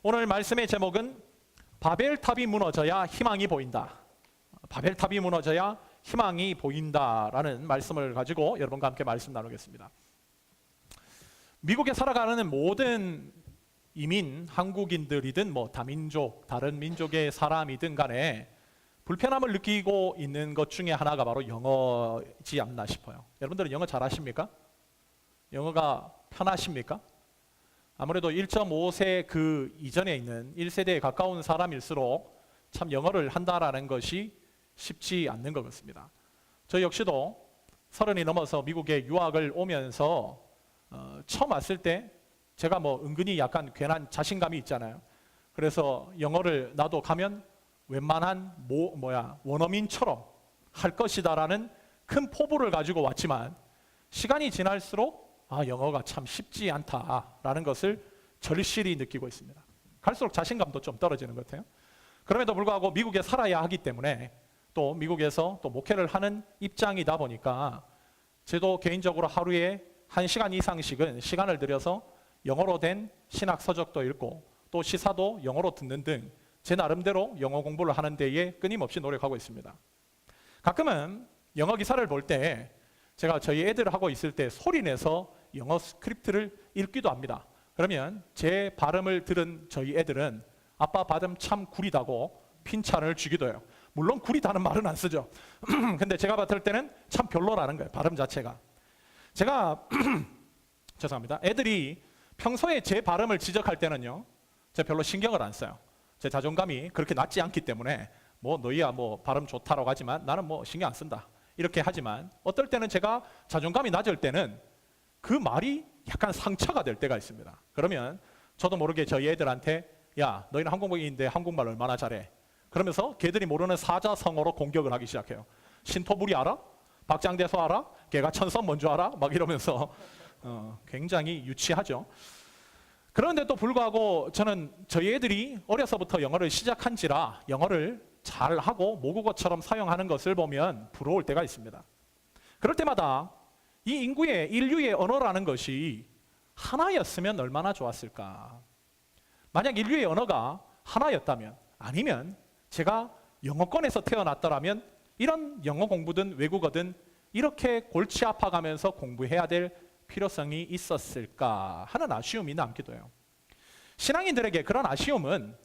오늘 말씀의 제목은 바벨탑이 무너져야 희망이 보인다. 바벨탑이 무너져야 희망이 보인다라는 말씀을 가지고 여러분과 함께 말씀 나누겠습니다. 미국에 살아가는 모든 이민, 한국인들이든 다민족, 다른 민족의 사람이든 간에 불편함을 느끼고 있는 것 중에 하나가 바로 영어지 않나 싶어요. 여러분들은 영어 잘하십니까? 영어가 편하십니까? 아무래도 1.5세 그 이전에 있는 1세대에 가까운 사람일수록 참 영어를 한다라는 것이 쉽지 않는 것 같습니다. 저 역시도 30이 넘어서 미국에 유학을 오면서 처음 왔을 때 제가 은근히 약간 괜한 자신감이 있잖아요. 그래서 영어를 나도 가면 웬만한 원어민처럼 할 것이다라는 큰 포부를 가지고 왔지만 시간이 지날수록 영어가 참 쉽지 않다라는 것을 절실히 느끼고 있습니다. 갈수록 자신감도 좀 떨어지는 것 같아요. 그럼에도 불구하고 미국에 살아야 하기 때문에 또 미국에서 또 목회를 하는 입장이다 보니까 저도 개인적으로 하루에 1시간 이상씩은 시간을 들여서 영어로 된 신학 서적도 읽고 또 시사도 영어로 듣는 등 제 나름대로 영어 공부를 하는 데에 끊임없이 노력하고 있습니다. 가끔은 영어 기사를 볼 때 제가 저희 애들 하고 있을 때 소리내서 영어 스크립트를 읽기도 합니다. 그러면 제 발음을 들은 저희 애들은 아빠 발음 참 구리다고 핀찬을 주기도 해요. 물론 구리다는 말은 안 쓰죠. 근데 제가 봤을 때는 참 별로라는 거예요. 발음 자체가. 제가 죄송합니다. 애들이 평소에 제 발음을 지적할 때는요, 제가 별로 신경을 안 써요. 제 자존감이 그렇게 낮지 않기 때문에 너희야 발음 좋다라고 하지만 나는 신경 안 쓴다 이렇게 하지만 어떨 때는 제가 자존감이 낮을 때는 그 말이 약간 상처가 될 때가 있습니다. 그러면 저도 모르게 저희 애들한테 야 너희는 한국인인데 한국말 얼마나 잘해 그러면서 걔들이 모르는 사자성어로 공격을 하기 시작해요. 신토부리 알아? 박장대소 알아? 걔가 천선 뭔 줄 알아? 이러면서 굉장히 유치하죠. 그런데도 불구하고 저는 저희 애들이 어려서부터 영어를 시작한지라 영어를 잘하고 모국어처럼 사용하는 것을 보면 부러울 때가 있습니다. 그럴 때마다 이 인류의 언어라는 것이 하나였으면 얼마나 좋았을까. 만약 인류의 언어가 하나였다면 아니면 제가 영어권에서 태어났더라면 이런 영어 공부든 외국어든 이렇게 골치 아파가면서 공부해야 될 필요성이 있었을까 하는 아쉬움이 남기도 해요. 신앙인들에게 그런 아쉬움은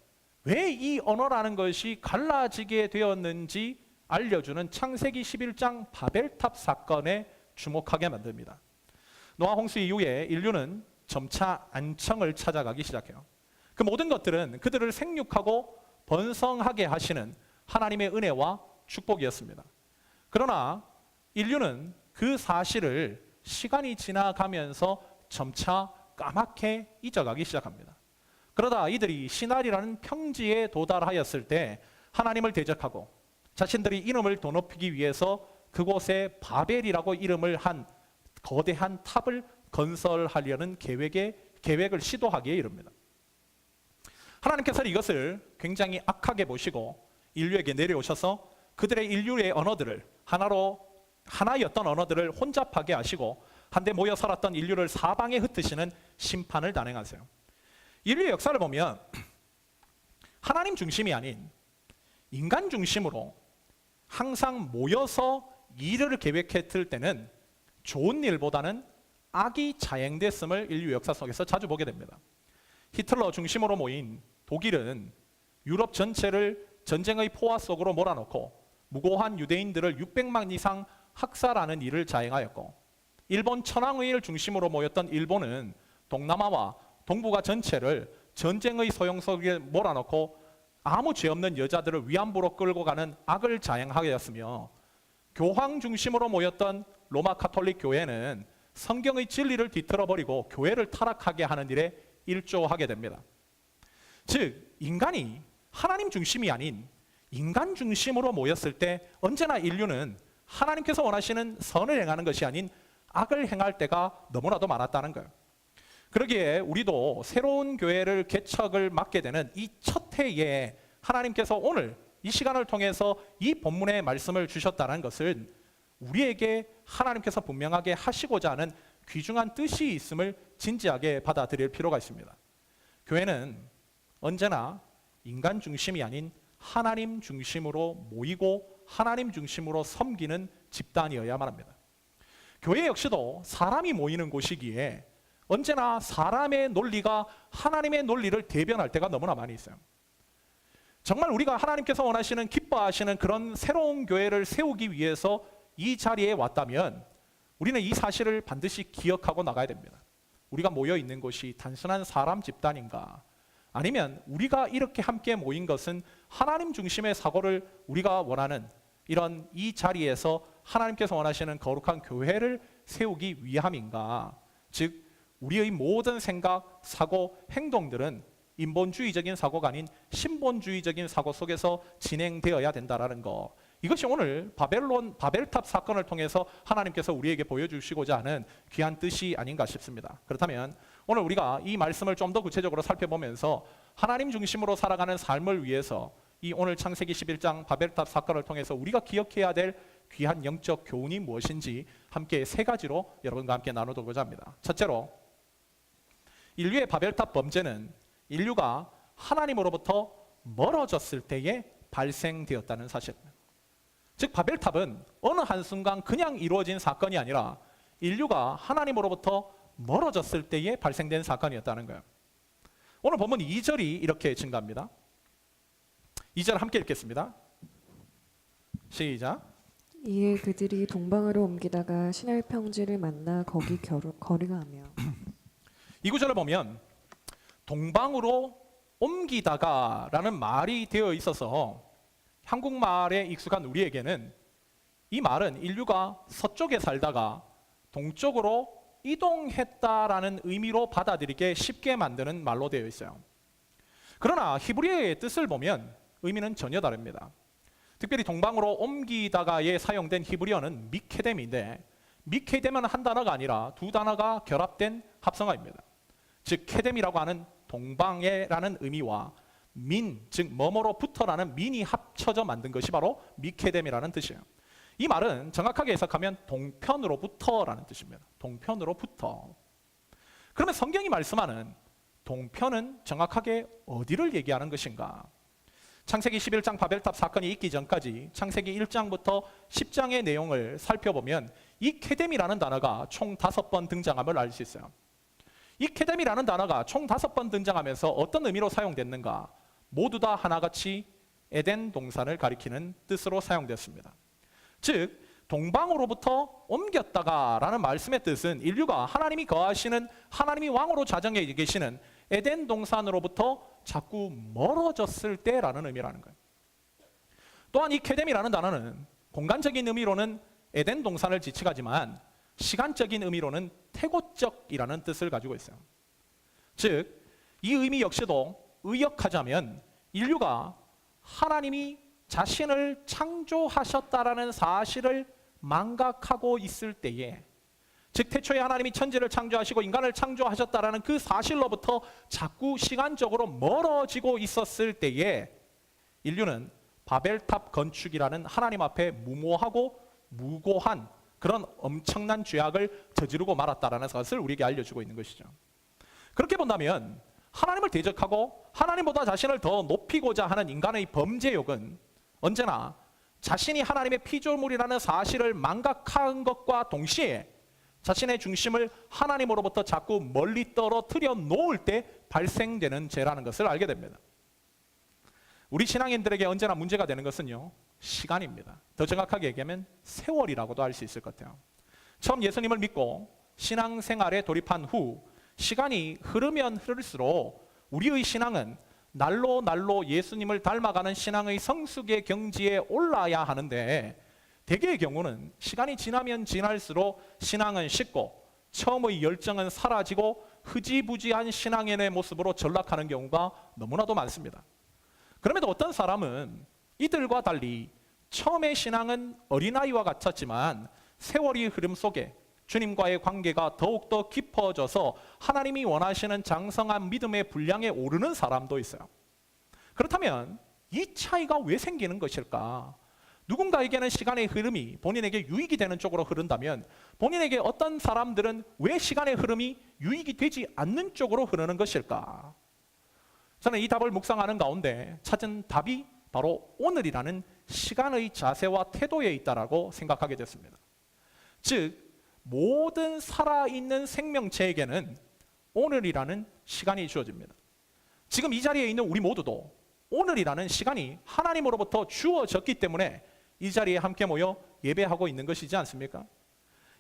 왜 이 언어라는 것이 갈라지게 되었는지 알려주는 창세기 11장 바벨탑 사건에 주목하게 만듭니다. 노아 홍수 이후에 인류는 점차 안청을 찾아가기 시작해요. 그 모든 것들은 그들을 생육하고 번성하게 하시는 하나님의 은혜와 축복이었습니다. 그러나 인류는 그 사실을 시간이 지나가면서 점차 까맣게 잊어가기 시작합니다. 그러다 이들이 시날이라는 평지에 도달하였을 때 하나님을 대적하고 자신들이 이름을 더 높이기 위해서 그곳에 바벨이라고 이름을 한 거대한 탑을 건설하려는 계획을 시도하기에 이릅니다. 하나님께서 이것을 굉장히 악하게 보시고 인류에게 내려오셔서 그들의 인류의 언어들을 하나였던 언어들을 혼잡하게 하시고 한데 모여 살았던 인류를 사방에 흩으시는 심판을 단행하세요. 인류의 역사를 보면 하나님 중심이 아닌 인간 중심으로 항상 모여서 일을 계획했을 때는 좋은 일보다는 악이 자행됐음을 인류 역사 속에서 자주 보게 됩니다. 히틀러 중심으로 모인 독일은 유럽 전체를 전쟁의 포화 속으로 몰아넣고 무고한 유대인들을 600만 이상 학살하는 일을 자행하였고, 일본 천황의를 중심으로 모였던 일본은 동남아와 동북아 전체를 전쟁의 소용 속에 몰아넣고 아무 죄 없는 여자들을 위안부로 끌고 가는 악을 자행하였으며, 교황 중심으로 모였던 로마 가톨릭 교회는 성경의 진리를 뒤틀어버리고 교회를 타락하게 하는 일에 일조하게 됩니다. 즉 인간이 하나님 중심이 아닌 인간 중심으로 모였을 때 언제나 인류는 하나님께서 원하시는 선을 행하는 것이 아닌 악을 행할 때가 너무나도 많았다는 거예요. 그러기에 우리도 새로운 교회를 개척을 맡게 되는 이 첫 해에 하나님께서 오늘 이 시간을 통해서 이 본문의 말씀을 주셨다는 것은 우리에게 하나님께서 분명하게 하시고자 하는 귀중한 뜻이 있음을 진지하게 받아들일 필요가 있습니다. 교회는 언제나 인간 중심이 아닌 하나님 중심으로 모이고 하나님 중심으로 섬기는 집단이어야만 합니다. 교회 역시도 사람이 모이는 곳이기에 언제나 사람의 논리가 하나님의 논리를 대변할 때가 너무나 많이 있어요. 정말 우리가 하나님께서 원하시는 기뻐하시는 그런 새로운 교회를 세우기 위해서 이 자리에 왔다면 우리는 이 사실을 반드시 기억하고 나가야 됩니다. 우리가 모여 있는 곳이 단순한 사람 집단인가? 아니면 우리가 이렇게 함께 모인 것은 하나님 중심의 사고를 우리가 원하는 이런 이 자리에서 하나님께서 원하시는 거룩한 교회를 세우기 위함인가? 즉 우리의 모든 생각, 사고, 행동들은 인본주의적인 사고가 아닌 신본주의적인 사고 속에서 진행되어야 된다라는 거. 이것이 오늘 바벨탑 사건을 통해서 하나님께서 우리에게 보여주시고자 하는 귀한 뜻이 아닌가 싶습니다. 그렇다면 오늘 우리가 이 말씀을 좀 더 구체적으로 살펴보면서 하나님 중심으로 살아가는 삶을 위해서 이 오늘 창세기 11장 바벨탑 사건을 통해서 우리가 기억해야 될 귀한 영적 교훈이 무엇인지 함께 세 가지로 여러분과 함께 나눠보고자 합니다. 첫째로 인류의 바벨탑 범죄는 인류가 하나님으로부터 멀어졌을 때에 발생되었다는 사실입니다. 즉 바벨탑은 어느 한순간 그냥 이루어진 사건이 아니라 인류가 하나님으로부터 멀어졌을 때에 발생된 사건이었다는 거예요. 오늘 본문 2절이 이렇게 증가합니다. 2절 함께 읽겠습니다. 시작. 이에 그들이 동방으로 옮기다가 시날 평지를 만나 거기 거류하며. 이 구절을 보면 동방으로 옮기다가라는 말이 되어 있어서 한국말에 익숙한 우리에게는 이 말은 인류가 서쪽에 살다가 동쪽으로 이동했다라는 의미로 받아들이게 쉽게 만드는 말로 되어 있어요. 그러나 히브리어의 뜻을 보면 의미는 전혀 다릅니다. 특별히 동방으로 옮기다가에 사용된 히브리어는 미케뎀인데 미케뎀은 한 단어가 아니라 두 단어가 결합된 합성어입니다. 즉 케뎀이라고 하는 동방에라는 의미와 민, 즉 뭐뭐로부터라는 민이 합쳐져 만든 것이 바로 미케뎀이라는 뜻이에요. 이 말은 정확하게 해석하면 동편으로부터라는 뜻입니다. 동편으로부터. 그러면 성경이 말씀하는 동편은 정확하게 어디를 얘기하는 것인가? 창세기 11장 바벨탑 사건이 있기 전까지 창세기 1장부터 10장의 내용을 살펴보면 이 케뎀이라는 단어가 총 5번 등장함을 알 수 있어요. 이 케뎀이라는 단어가 총 5번 등장하면서 어떤 의미로 사용됐는가? 모두 다 하나같이 에덴 동산을 가리키는 뜻으로 사용됐습니다. 즉 동방으로부터 옮겼다가라는 말씀의 뜻은 인류가 하나님이 거하시는 하나님이 왕으로 자정해 계시는 에덴 동산으로부터 자꾸 멀어졌을 때라는 의미라는 거예요. 또한 이 케뎀이라는 단어는 공간적인 의미로는 에덴 동산을 지칭하지만 시간적인 의미로는 태고적이라는 뜻을 가지고 있어요. 즉 이 의미 역시도 의역하자면 인류가 하나님이 자신을 창조하셨다라는 사실을 망각하고 있을 때에, 즉 태초에 하나님이 천지를 창조하시고 인간을 창조하셨다라는 그 사실로부터 자꾸 시간적으로 멀어지고 있었을 때에 인류는 바벨탑 건축이라는 하나님 앞에 무모하고 무고한 그런 엄청난 죄악을 저지르고 말았다라는 것을 우리에게 알려주고 있는 것이죠. 그렇게 본다면 하나님을 대적하고 하나님보다 자신을 더 높이고자 하는 인간의 범죄욕은 언제나 자신이 하나님의 피조물이라는 사실을 망각한 것과 동시에 자신의 중심을 하나님으로부터 자꾸 멀리 떨어뜨려 놓을 때 발생되는 죄라는 것을 알게 됩니다. 우리 신앙인들에게 언제나 문제가 되는 것은요, 시간입니다. 더 정확하게 얘기하면 세월이라고도 할 수 있을 것 같아요. 처음 예수님을 믿고 신앙생활에 돌입한 후 시간이 흐르면 흐를수록 우리의 신앙은 날로 날로 예수님을 닮아가는 신앙의 성숙의 경지에 올라야 하는데, 대개의 경우는 시간이 지나면 지날수록 신앙은 식고 처음의 열정은 사라지고 흐지부지한 신앙인의 모습으로 전락하는 경우가 너무나도 많습니다. 그럼에도 어떤 사람은 이들과 달리 처음의 신앙은 어린아이와 같았지만 세월이 흐름 속에 주님과의 관계가 더욱더 깊어져서 하나님이 원하시는 장성한 믿음의 분량에 오르는 사람도 있어요. 그렇다면 이 차이가 왜 생기는 것일까? 누군가에게는 시간의 흐름이 본인에게 유익이 되는 쪽으로 흐른다면 본인에게 어떤 사람들은 왜 시간의 흐름이 유익이 되지 않는 쪽으로 흐르는 것일까? 저는 이 답을 묵상하는 가운데 찾은 답이 바로 오늘이라는 시간의 자세와 태도에 있다라고 생각하게 됐습니다. 즉 모든 살아있는 생명체에게는 오늘이라는 시간이 주어집니다. 지금 이 자리에 있는 우리 모두도 오늘이라는 시간이 하나님으로부터 주어졌기 때문에 이 자리에 함께 모여 예배하고 있는 것이지 않습니까?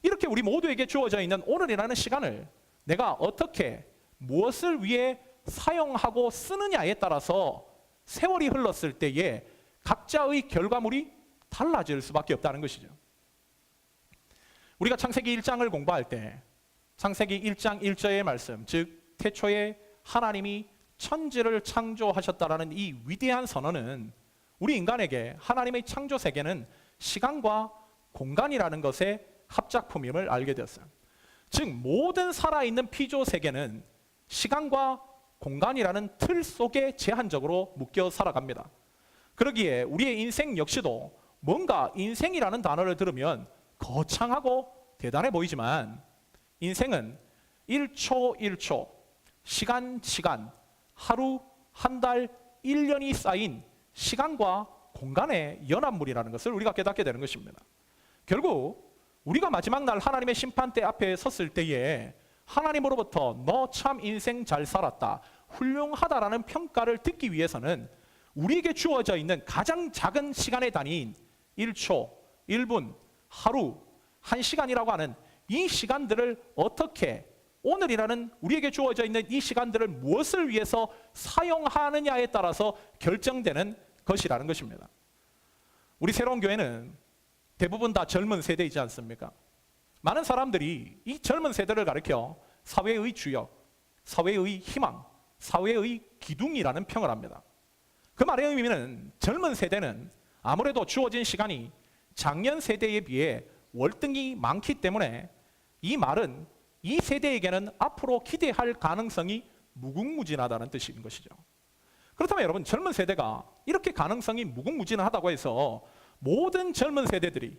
이렇게 우리 모두에게 주어져 있는 오늘이라는 시간을 내가 어떻게 무엇을 위해 사용하고 쓰느냐에 따라서 세월이 흘렀을 때에 각자의 결과물이 달라질 수밖에 없다는 것이죠. 우리가 창세기 1장을 공부할 때 창세기 1장 1절의 말씀, 즉 태초에 하나님이 천지를 창조하셨다라는 이 위대한 선언은 우리 인간에게 하나님의 창조 세계는 시간과 공간이라는 것의 합작품임을 알게 되었어요. 즉 모든 살아있는 피조 세계는 시간과 공간이라는 틀 속에 제한적으로 묶여 살아갑니다. 그러기에 우리의 인생 역시도 뭔가 인생이라는 단어를 들으면 거창하고 대단해 보이지만 인생은 1초 1초, 시간 시간, 하루, 한 달, 1년이 쌓인 시간과 공간의 연합물이라는 것을 우리가 깨닫게 되는 것입니다. 결국 우리가 마지막 날 하나님의 심판대 앞에 섰을 때에 하나님으로부터 너 참 인생 잘 살았다, 훌륭하다라는 평가를 듣기 위해서는 우리에게 주어져 있는 가장 작은 시간의 단위인 1초, 1분, 하루, 1시간이라고 하는 이 시간들을 어떻게 오늘이라는 우리에게 주어져 있는 이 시간들을 무엇을 위해서 사용하느냐에 따라서 결정되는 것이라는 것입니다. 우리 새로운 교회는 대부분 다 젊은 세대이지 않습니까? 많은 사람들이 이 젊은 세대를 가리켜 사회의 주역, 사회의 희망, 사회의 기둥이라는 평을 합니다. 그 말의 의미는 젊은 세대는 아무래도 주어진 시간이 작년 세대에 비해 월등히 많기 때문에 이 말은 이 세대에게는 앞으로 기대할 가능성이 무궁무진하다는 뜻인 것이죠. 그렇다면 여러분, 젊은 세대가 이렇게 가능성이 무궁무진하다고 해서 모든 젊은 세대들이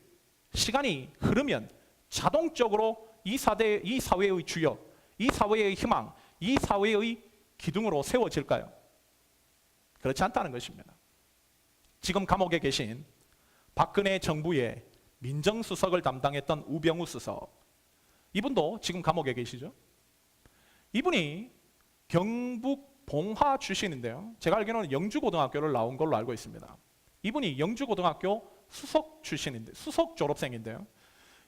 시간이 흐르면 자동적으로 이 사회의 주역, 이 사회의 희망, 이 사회의 기둥으로 세워질까요? 그렇지 않다는 것입니다. 지금 감옥에 계신 박근혜 정부의 민정수석을 담당했던 우병우 수석, 이분도 지금 감옥에 계시죠. 이분이 경북 봉화 출신인데요, 제가 알기로는 영주고등학교를 나온 걸로 알고 있습니다. 이분이 영주고등학교 수석 출신인데, 수석 졸업생인데요,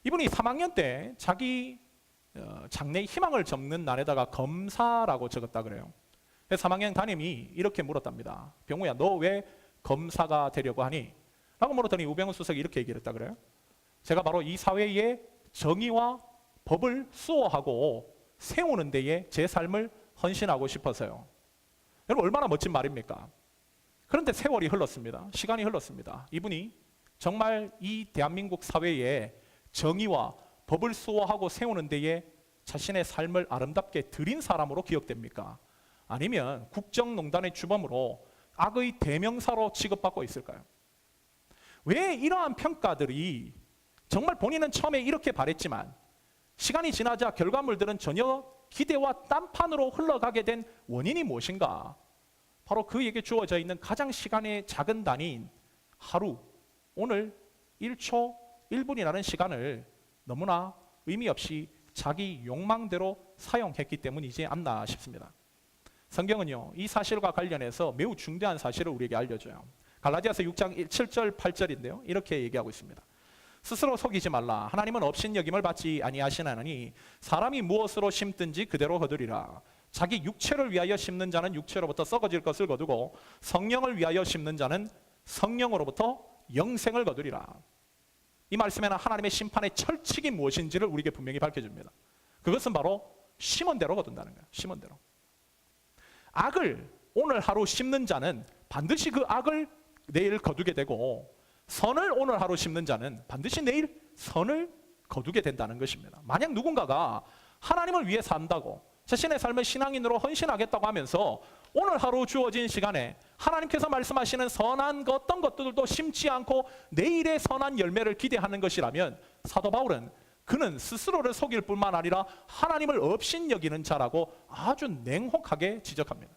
이분이 3학년 때 자기 장래 희망을 적는 날에다가 검사라고 적었다 그래요. 그래서 3학년 담임이 이렇게 물었답니다. 병우야, 너 왜 검사가 되려고 하니? 라고 물었더니 우병우 수석이 이렇게 얘기를 했다 그래요. 제가 바로 이 사회의 정의와 법을 수호하고 세우는 데에 제 삶을 헌신하고 싶어서요. 여러분, 얼마나 멋진 말입니까? 그런데 세월이 흘렀습니다. 시간이 흘렀습니다. 이분이 정말 이 대한민국 사회에 정의와 법을 수호하고 세우는 데에 자신의 삶을 아름답게 드린 사람으로 기억됩니까? 아니면 국정농단의 주범으로 악의 대명사로 취급받고 있을까요? 왜 이러한 평가들이 정말 본인은 처음에 이렇게 바랬지만 시간이 지나자 결과물들은 전혀 기대와 딴판으로 흘러가게 된 원인이 무엇인가? 바로 그에게 주어져 있는 가장 시간의 작은 단위인 하루, 오늘 1초 1분이라는 시간을 너무나 의미 없이 자기 욕망대로 사용했기 때문이지 않나 싶습니다. 성경은요, 이 사실과 관련해서 매우 중대한 사실을 우리에게 알려줘요. 갈라디아서 6장 7절 8절인데요, 이렇게 얘기하고 있습니다. 스스로 속이지 말라. 하나님은 업신여김을 받지 아니하시나니 사람이 무엇으로 심든지 그대로 거두리라. 자기 육체를 위하여 심는 자는 육체로부터 썩어질 것을 거두고 성령을 위하여 심는 자는 성령으로부터 영생을 거두리라. 이 말씀에는 하나님의 심판의 철칙이 무엇인지를 우리에게 분명히 밝혀줍니다. 그것은 바로 심은 대로 거둔다는 거예요. 심은 대로. 악을 오늘 하루 심는 자는 반드시 그 악을 내일 거두게 되고, 선을 오늘 하루 심는 자는 반드시 내일 선을 거두게 된다는 것입니다. 만약 누군가가 하나님을 위해 산다고 자신의 삶을 신앙인으로 헌신하겠다고 하면서 오늘 하루 주어진 시간에 하나님께서 말씀하시는 선한 어떤 것들도 심지 않고 내일의 선한 열매를 기대하는 것이라면 사도 바울은 그는 스스로를 속일 뿐만 아니라 하나님을 업신여기는 자라고 아주 냉혹하게 지적합니다.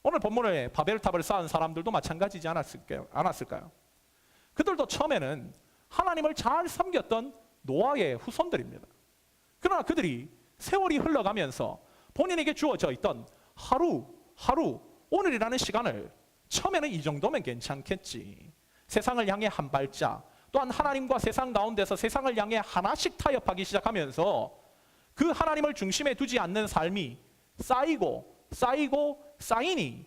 오늘 본문에 바벨탑을 쌓은 사람들도 마찬가지지 않았을까요? 그들도 처음에는 하나님을 잘 섬겼던 노아의 후손들입니다. 그러나 그들이 세월이 흘러가면서 본인에게 주어져 있던 하루, 오늘이라는 시간을 처음에는 이 정도면 괜찮겠지. 세상을 향해 한 발짝, 또한 하나님과 세상 가운데서 세상을 향해 하나씩 타협하기 시작하면서 그 하나님을 중심에 두지 않는 삶이 쌓이니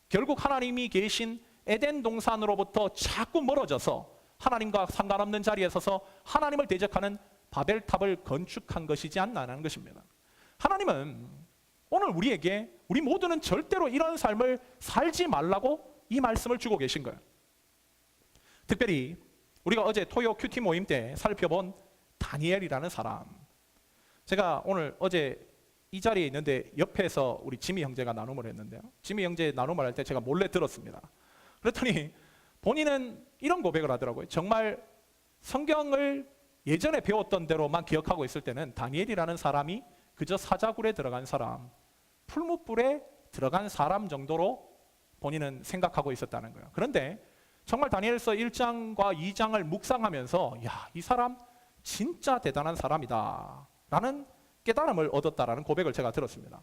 결국 하나님이 계신 에덴 동산으로부터 자꾸 멀어져서 하나님과 상관없는 자리에 서서 하나님을 대적하는 바벨탑을 건축한 것이지 않나라는 것입니다. 하나님은 오늘 우리 모두는 절대로 이런 삶을 살지 말라고 이 말씀을 주고 계신 거예요. 특별히 우리가 어제 토요 큐티 모임 때 살펴본 다니엘이라는 사람, 제가 어제 이 자리에 있는데 옆에서 우리 지미 형제가 나눔을 했는데요, 지미 형제 나눔을 할 때 제가 몰래 들었습니다. 그랬더니 본인은 이런 고백을 하더라고요. 정말 성경을 예전에 배웠던 대로만 기억하고 있을 때는 다니엘이라는 사람이 그저 사자굴에 들어간 사람, 풀무불에 들어간 사람 정도로 본인은 생각하고 있었다는 거예요. 그런데 정말 다니엘서 1장과 2장을 묵상하면서 이 사람 진짜 대단한 사람이다 라는 깨달음을 얻었다라는 고백을 제가 들었습니다.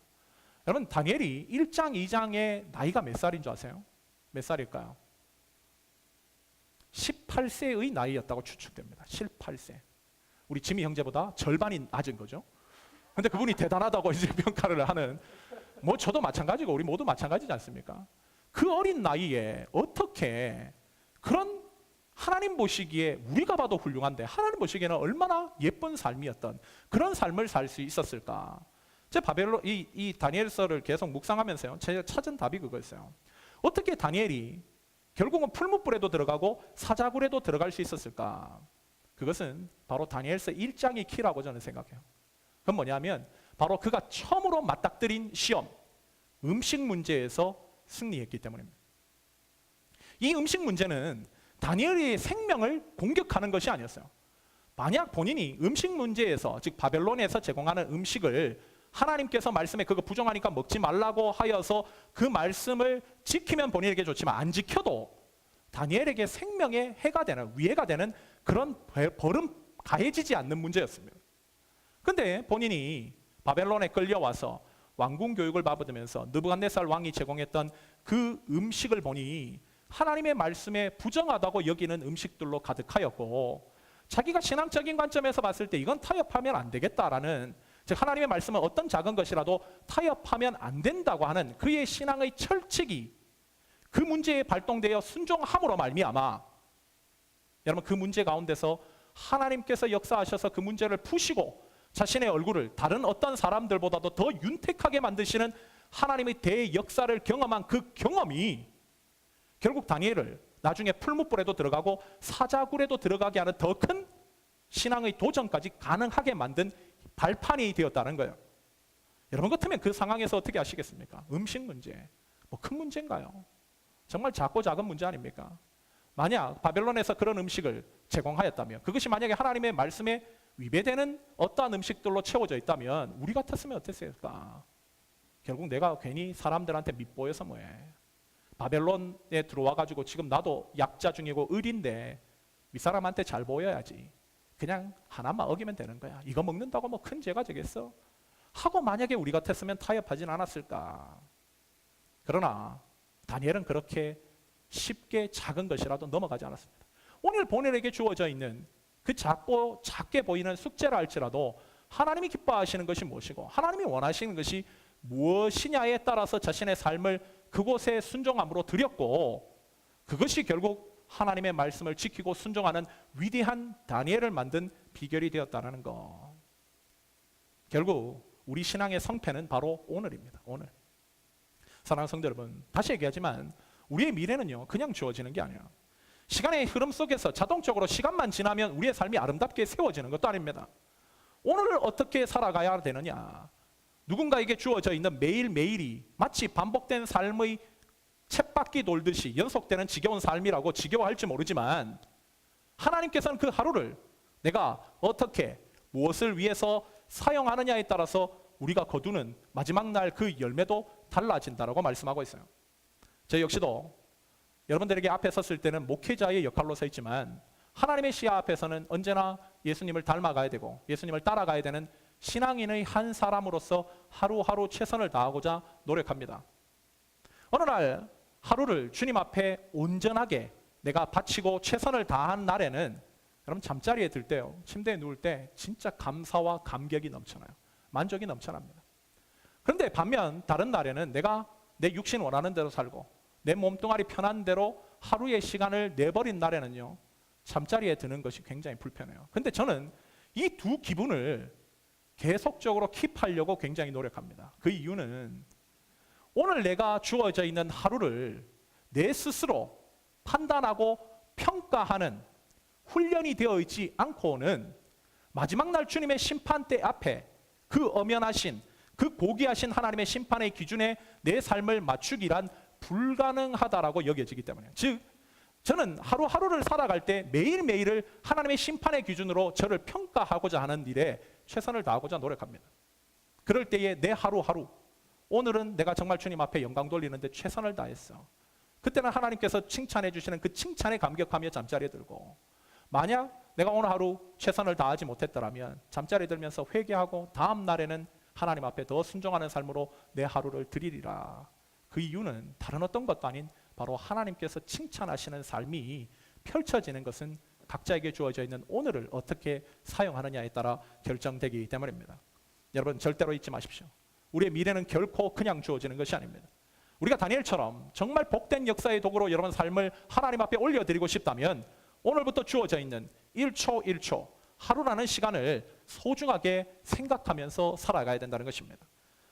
여러분, 다니엘이 1장, 2장의 나이가 몇 살인 줄 아세요? 몇 살일까요? 18세의 나이였다고 추측됩니다. 18세. 우리 지미 형제보다 절반이 낮은 거죠. 근데 그분이 대단하다고 이제 평가를 하는, 뭐 저도 마찬가지고 우리 모두 마찬가지지 않습니까? 그 어린 나이에 어떻게 그런 하나님 보시기에 우리가 봐도 훌륭한데 하나님 보시기에는 얼마나 예쁜 삶이었던 그런 삶을 살 수 있었을까? 제 이 다니엘서를 계속 묵상하면서요, 제가 찾은 답이 그거였어요. 어떻게 다니엘이 결국은 풀무불에도 들어가고 사자굴에도 들어갈 수 있었을까? 그것은 바로 다니엘서 1장이 키라고 저는 생각해요. 그건 뭐냐면 바로 그가 처음으로 맞닥뜨린 시험, 음식 문제에서 승리했기 때문입니다. 이 음식 문제는 다니엘의 생명을 공격하는 것이 아니었어요. 만약 본인이 음식 문제에서, 즉 바벨론에서 제공하는 음식을 하나님께서 말씀에 그거 부정하니까 먹지 말라고 하여서 그 말씀을 지키면 본인에게 좋지만 안 지켜도 다니엘에게 생명에 해가 되는, 위해가 되는 그런 벌은 가해지지 않는 문제였습니다. 근데 본인이 바벨론에 끌려와서 왕궁 교육을 받으면서 느부갓네살 왕이 제공했던 그 음식을 보니 하나님의 말씀에 부정하다고 여기는 음식들로 가득하였고, 자기가 신앙적인 관점에서 봤을 때 이건 타협하면 안 되겠다라는, 즉 하나님의 말씀은 어떤 작은 것이라도 타협하면 안 된다고 하는 그의 신앙의 철칙이 그 문제에 발동되어 순종함으로 말미암아, 여러분, 그 문제 가운데서 하나님께서 역사하셔서 그 문제를 푸시고 자신의 얼굴을 다른 어떤 사람들보다도 더 윤택하게 만드시는 하나님의 대역사를 경험한 그 경험이 결국 다니엘을 나중에 풀무불에도 들어가고 사자굴에도 들어가게 하는 더 큰 신앙의 도전까지 가능하게 만든 발판이 되었다는 거예요. 여러분 같으면 그 상황에서 어떻게 하시겠습니까? 음식 문제, 뭐 큰 문제인가요? 정말 작고 작은 문제 아닙니까? 만약 바벨론에서 그런 음식을 제공하였다면, 그것이 만약에 하나님의 말씀에 위배되는 어떠한 음식들로 채워져 있다면 우리 같았으면 어땠을까? 결국 내가 괜히 사람들한테 밉보여서 뭐해? 바벨론에 들어와가지고 지금 나도 약자 중이고 을인데 윗사람한테 잘 보여야지, 그냥 하나만 어기면 되는 거야, 이거 먹는다고 뭐 큰 죄가 되겠어? 하고 만약에 우리 같았으면 타협하진 않았을까? 그러나 다니엘은 그렇게 쉽게 작은 것이라도 넘어가지 않았습니다. 오늘 본인에게 주어져 있는 그 작게 보이는 숙제라 할지라도 하나님이 기뻐하시는 것이 무엇이고 하나님이 원하시는 것이 무엇이냐에 따라서 자신의 삶을 그곳에 순종함으로 드렸고, 그것이 결국 하나님의 말씀을 지키고 순종하는 위대한 다니엘을 만든 비결이 되었다는 것. 결국 우리 신앙의 성패는 바로 오늘입니다. 오늘. 사랑하는 성도 여러분, 다시 얘기하지만 우리의 미래는요 그냥 주어지는 게 아니에요. 시간의 흐름 속에서 자동적으로 시간만 지나면 우리의 삶이 아름답게 세워지는 것도 아닙니다. 오늘을 어떻게 살아가야 되느냐, 누군가에게 주어져 있는 매일매일이 마치 반복된 삶의 쳇바퀴 돌듯이 연속되는 지겨운 삶이라고 지겨워할지 모르지만, 하나님께서는 그 하루를 내가 어떻게 무엇을 위해서 사용하느냐에 따라서 우리가 거두는 마지막 날 그 열매도 달라진다라고 말씀하고 있어요. 저 역시도 여러분들에게 앞에 섰을 때는 목회자의 역할로 서 있지만 하나님의 시야 앞에서는 언제나 예수님을 닮아가야 되고 예수님을 따라가야 되는 신앙인의 한 사람으로서 하루하루 최선을 다하고자 노력합니다. 어느 날 하루를 주님 앞에 온전하게 내가 바치고 최선을 다한 날에는 여러분 잠자리에 들 때요, 침대에 누울 때 진짜 감사와 감격이 넘쳐나요. 만족이 넘쳐납니다. 그런데 반면 다른 날에는 내가 내 육신 원하는 대로 살고 내 몸뚱아리 편한 대로 하루의 시간을 내버린 날에는요, 잠자리에 드는 것이 굉장히 불편해요. 근데 저는 이 두 기분을 계속적으로 킵하려고 굉장히 노력합니다. 그 이유는 오늘 내가 주어져 있는 하루를 내 스스로 판단하고 평가하는 훈련이 되어 있지 않고는 마지막 날 주님의 심판대 앞에 그 엄연하신, 그 고귀하신 하나님의 심판의 기준에 내 삶을 맞추기란 불가능하다라고 여겨지기 때문에, 즉 저는 하루하루를 살아갈 때 매일매일을 하나님의 심판의 기준으로 저를 평가하고자 하는 일에 최선을 다하고자 노력합니다. 그럴 때에 내 하루하루, 오늘은 내가 정말 주님 앞에 영광 돌리는데 최선을 다했어. 그때는 하나님께서 칭찬해 주시는 그 칭찬에 감격하며 잠자리에 들고, 만약 내가 오늘 하루 최선을 다하지 못했더라면 잠자리에 들면서 회개하고 다음 날에는 하나님 앞에 더 순종하는 삶으로 내 하루를 드리리라. 그 이유는 다른 어떤 것도 아닌 바로 하나님께서 칭찬하시는 삶이 펼쳐지는 것은 각자에게 주어져 있는 오늘을 어떻게 사용하느냐에 따라 결정되기 때문입니다. 여러분 절대로 잊지 마십시오. 우리의 미래는 결코 그냥 주어지는 것이 아닙니다. 우리가 다니엘처럼 정말 복된 역사의 도구로 여러분 삶을 하나님 앞에 올려드리고 싶다면 오늘부터 주어져 있는 1초 1초 하루라는 시간을 소중하게 생각하면서 살아가야 된다는 것입니다.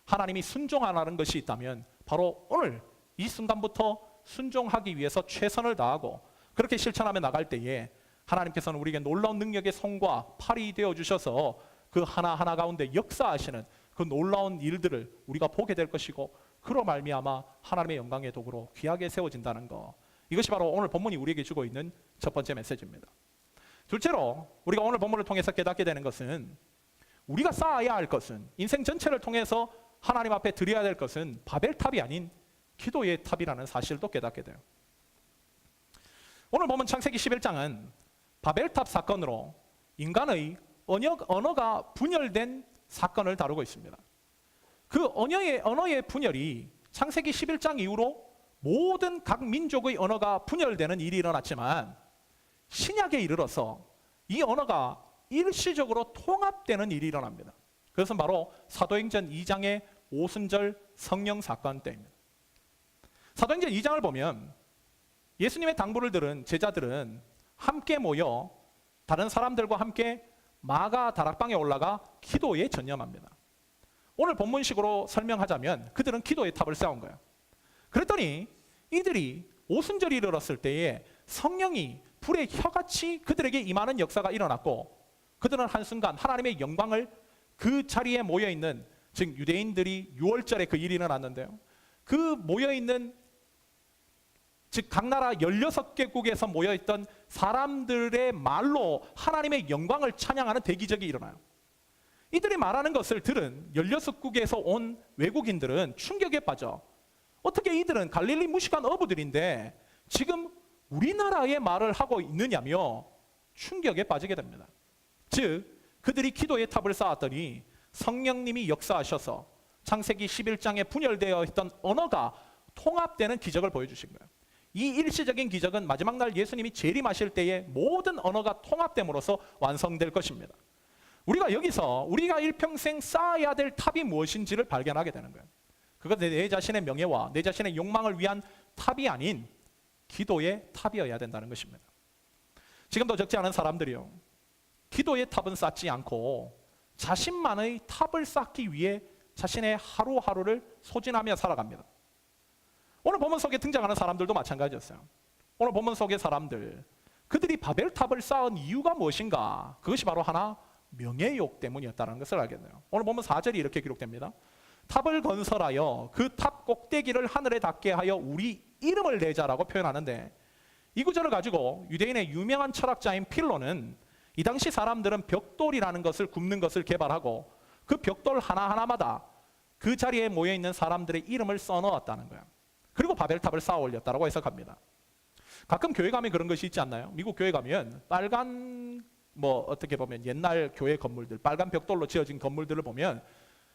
하나님이 순종하라는 것이 있다면 바로 오늘 이 순간부터 순종하기 위해서 최선을 다하고 그렇게 실천하며 나갈 때에 하나님께서는 우리에게 놀라운 능력의 손과 팔이 되어 주셔서 그 하나하나 가운데 역사하시는 그 놀라운 일들을 우리가 보게 될 것이고, 그로 말미암아 하나님의 영광의 도구로 귀하게 세워진다는 것, 이것이 바로 오늘 본문이 우리에게 주고 있는 첫 번째 메시지입니다. 둘째로 우리가 오늘 본문을 통해서 깨닫게 되는 것은, 우리가 쌓아야 할 것은, 인생 전체를 통해서 하나님 앞에 드려야 될 것은 바벨탑이 아닌 기도의 탑이라는 사실도 깨닫게 돼요. 오늘 보면 창세기 11장은 바벨탑 사건으로 인간의 언어가 분열된 사건을 다루고 있습니다. 그 언어의 분열이 창세기 11장 이후로 모든 각 민족의 언어가 분열되는 일이 일어났지만 신약에 이르러서 이 언어가 일시적으로 통합되는 일이 일어납니다. 그것은 바로 사도행전 2장의 오순절 성령 사건 때입니다. 사도행전 2장을 보면 예수님의 당부를 들은 제자들은 함께 모여 다른 사람들과 함께 마가 다락방에 올라가 기도에 전념합니다. 오늘 본문식으로 설명하자면 그들은 기도의 탑을 쌓은 거예요. 그랬더니 이들이 오순절이 이르렀을 때에 성령이 불의 혀같이 그들에게 임하는 역사가 일어났고, 그들은 한순간 하나님의 영광을 그 자리에 모여있는, 즉 유대인들이 6월절에 그 일이 일어났는데요, 그 모여있는, 즉 각 나라 16개국에서 모여있던 사람들의 말로 하나님의 영광을 찬양하는 대기적이 일어나요. 이들이 말하는 것을 들은 16국에서 온 외국인들은 충격에 빠져, 어떻게 이들은 갈릴리 무식한 어부들인데 지금 우리나라의 말을 하고 있느냐며 충격에 빠지게 됩니다. 즉 그들이 기도의 탑을 쌓았더니 성령님이 역사하셔서 창세기 11장에 분열되어 있던 언어가 통합되는 기적을 보여주신 거예요. 이 일시적인 기적은 마지막 날 예수님이 재림하실 때에 모든 언어가 통합됨으로써 완성될 것입니다. 우리가 여기서 우리가 일평생 쌓아야 될 탑이 무엇인지를 발견하게 되는 거예요. 그것은 내 자신의 명예와 내 자신의 욕망을 위한 탑이 아닌 기도의 탑이어야 된다는 것입니다. 지금도 적지 않은 사람들이요, 기도의 탑은 쌓지 않고 자신만의 탑을 쌓기 위해 자신의 하루하루를 소진하며 살아갑니다. 오늘 본문 속에 등장하는 사람들도 마찬가지였어요. 오늘 본문 속의 사람들, 그들이 바벨탑을 쌓은 이유가 무엇인가? 그것이 바로 하나, 명예욕 때문이었다는 것을 알겠네요. 오늘 보면 4절이 이렇게 기록됩니다. 탑을 건설하여 그 탑 꼭대기를 하늘에 닿게 하여 우리 이름을 내자라고 표현하는데, 이 구절을 가지고 유대인의 유명한 철학자인 필로는 이 당시 사람들은 벽돌이라는 것을 굽는 것을 개발하고 그 벽돌 하나하나마다 그 자리에 모여있는 사람들의 이름을 써넣었다는 거예요. 그리고 바벨탑을 쌓아 올렸다라고 해석합니다. 가끔 교회 가면 그런 것이 있지 않나요? 미국 교회 가면 빨간 어떻게 보면 옛날 교회 건물들, 빨간 벽돌로 지어진 건물들을 보면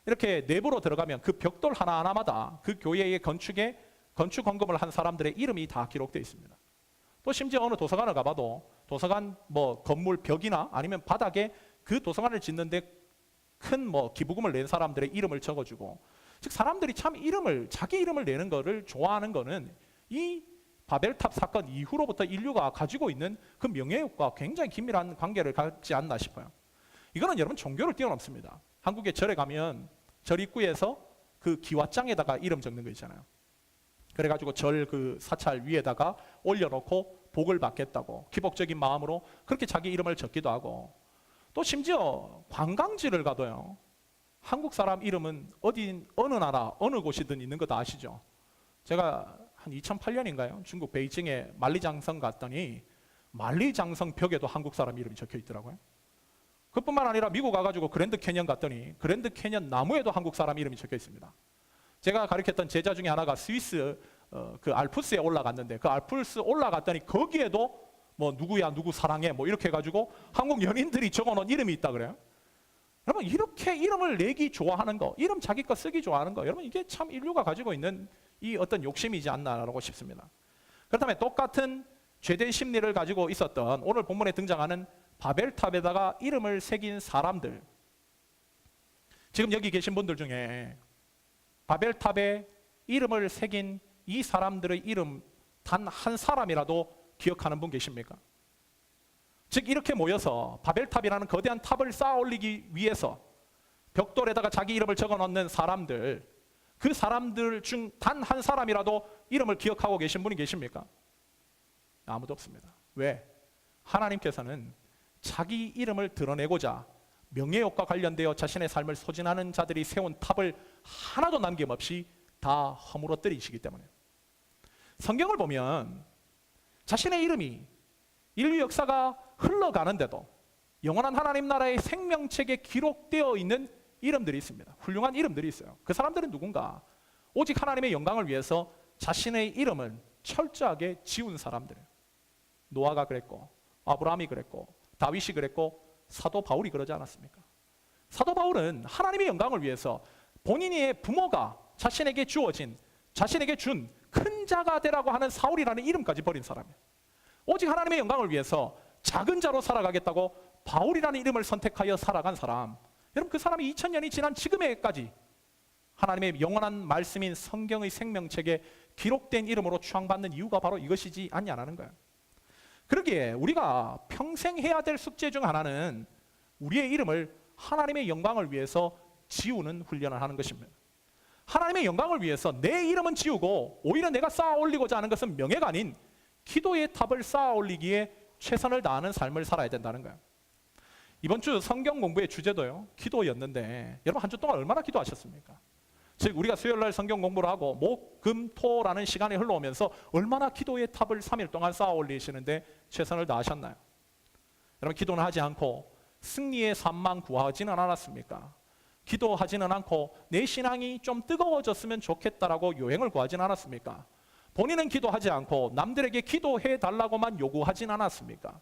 이렇게 내부로 들어가면 그 벽돌 하나하나마다 그 교회의 건축에 건축 헌금을 한 사람들의 이름이 다 기록되어 있습니다. 또 심지어 어느 도서관을 가봐도 도서관 건물 벽이나 아니면 바닥에 그 도서관을 짓는데 큰 기부금을 낸 사람들의 이름을 적어주고, 즉 사람들이 참 자기 이름을 내는 거를 좋아하는 거는 이 바벨탑 사건 이후로부터 인류가 가지고 있는 그 명예욕과 굉장히 긴밀한 관계를 갖지 않나 싶어요. 이거는 여러분 종교를 뛰어넘습니다. 한국의 절에 가면 절 입구에서 그 기와장에다가 이름 적는 거 있잖아요. 그래가지고 절 그 사찰 위에다가 올려놓고 복을 받겠다고 기복적인 마음으로 그렇게 자기 이름을 적기도 하고, 또 심지어 관광지를 가도요, 한국 사람 이름은 어느 나라 어느 곳이든 있는 거 다 아시죠? 제가 한 2008년인가요? 중국 베이징에 만리장성 갔더니 만리장성 벽에도 한국 사람 이름이 적혀 있더라고요. 그뿐만 아니라 미국 가가지고 그랜드 캐년 갔더니 그랜드 캐년 나무에도 한국 사람 이름이 적혀 있습니다. 제가 가르쳤던 제자 중에 하나가 스위스 그 알프스에 올라갔는데, 그 알프스 올라갔더니 거기에도 누구야 누구 사랑해 이렇게 해가지고 한국 연인들이 적어놓은 이름이 있다 그래요. 여러분, 이렇게 이름을 내기 좋아하는 거, 이름 자기 거 쓰기 좋아하는 거, 여러분 이게 참 인류가 가지고 있는 이 어떤 욕심이지 않나라고 싶습니다. 그렇다면 똑같은 죄된 심리를 가지고 있었던 오늘 본문에 등장하는 바벨탑에다가 이름을 새긴 사람들, 지금 여기 계신 분들 중에 바벨탑에 이름을 새긴 이 사람들의 이름 단 한 사람이라도 기억하는 분 계십니까? 즉 이렇게 모여서 바벨탑이라는 거대한 탑을 쌓아 올리기 위해서 벽돌에다가 자기 이름을 적어 놓는 사람들, 그 사람들 중 단 한 사람이라도 이름을 기억하고 계신 분이 계십니까? 아무도 없습니다. 왜? 하나님께서는 자기 이름을 드러내고자 명예욕과 관련되어 자신의 삶을 소진하는 자들이 세운 탑을 하나도 남김없이 다 허물어뜨리시기 때문에. 성경을 보면 자신의 이름이 인류 역사가 흘러가는데도 영원한 하나님 나라의 생명책에 기록되어 있는 이름들이 있습니다. 훌륭한 이름들이 있어요. 그 사람들은 누군가? 오직 하나님의 영광을 위해서 자신의 이름을 철저하게 지운 사람들이에요. 노아가 그랬고, 아브라함이 그랬고, 다윗이 그랬고, 사도 바울이 그러지 않았습니까? 사도 바울은 하나님의 영광을 위해서 본인의 부모가 자신에게 준 큰 자가 되라고 하는 사울이라는 이름까지 버린 사람이에요. 오직 하나님의 영광을 위해서 작은 자로 살아가겠다고 바울이라는 이름을 선택하여 살아간 사람, 여러분 그 사람이 2000년이 지난 지금에까지 하나님의 영원한 말씀인 성경의 생명책에 기록된 이름으로 추앙받는 이유가 바로 이것이지 않냐는 거예요. 그러기에 우리가 평생 해야 될 숙제 중 하나는 우리의 이름을 하나님의 영광을 위해서 지우는 훈련을 하는 것입니다. 하나님의 영광을 위해서 내 이름은 지우고 오히려 내가 쌓아 올리고자 하는 것은 명예가 아닌 기도의 탑을 쌓아 올리기에 최선을 다하는 삶을 살아야 된다는 거예요. 이번 주 성경 공부의 주제도요, 기도였는데 여러분 한 주 동안 얼마나 기도하셨습니까? 즉 우리가 수요일날 성경 공부를 하고 목, 금, 토라는 시간이 흘러오면서 얼마나 기도의 탑을 3일 동안 쌓아 올리시는데 최선을 다하셨나요? 여러분 기도는 하지 않고 승리의 삶만 구하지는 않았습니까? 기도하지는 않고 내 신앙이 좀 뜨거워졌으면 좋겠다라고 요행을 구하지는 않았습니까? 본인은 기도하지 않고 남들에게 기도해 달라고만 요구하진 않았습니까?